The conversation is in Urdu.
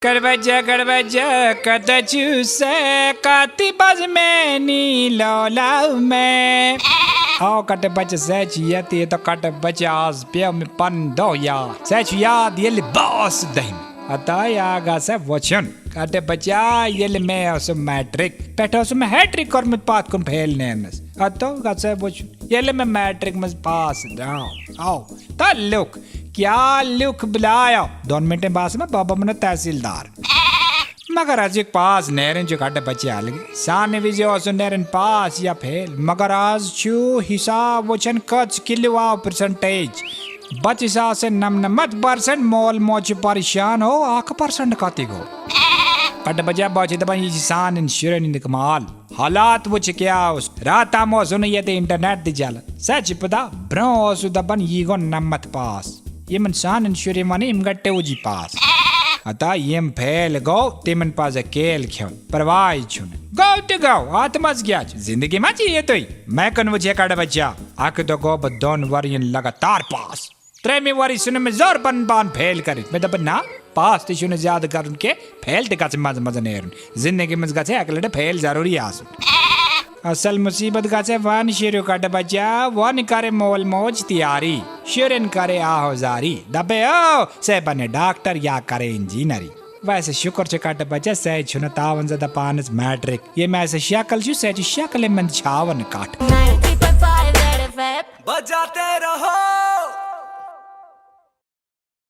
Karbaja kata chuse kati bazmeni lola me. Oh kata bacha sechi yati to kata bacha az pia me pando ya. Sechi ya yeli boss daim. Ataya ga se vachan. Kata bacha yeli me os matric. Peta os me hat-trick or me path kun fail names. Ato ga se vachan. Yeli me matric must pass down. Oh, ta look. کیا لکھ بلایا 2 منٹیں بعد میں بابا من تحصیلدار مگر آج ایک پاس نیرن جو کاٹے بچے آلگی سانے ویزی اوسو نیرن پاس یا پھیل مگر آج چھو حساب وچن کچھ کلوا پرسنٹیج 95% مول موچ پریشان ہو 1% کاتی گو کاٹے بچے باچے دبان یہ سان انشورن اندکمال حالات وچ کیا اس رات آمو سنیت انٹرنیٹ دی جالا سچ پدا بروں اوسو دبان یہ گو نمت پاس یہ من سان انشوری مانی امگٹے وجی پاس اتا یم پھیل گو تیمن پاس کیل کھون پروائی چھون گو تے گو آتماز گیا زندگی ما چیئے توی میں کن وجہ کڑا بچا آکھ دو گو بدون ورین لگاتار پاس تریمی وری سنے میں زور بان پھیل کری میں دبا نا پاس تی شون زیادہ کرن کے پھیل تے کسی مزہ نیرن زندگی مزگا سے اکلے پھیل ضروری آسن اصل مصیبت کا سے وان شیرو کٹ بچا وان کرے مول موج تیاری شیرن کرے آہو زاری دبے او سے بنے ڈاکٹر یا کرے انجینری ویسے شکر سے کٹ بچا سے چھنا تاون زدہ پانس میٹرک یہ میں سے شکل شو سے شکل من چھاون کٹ بجاتے رہو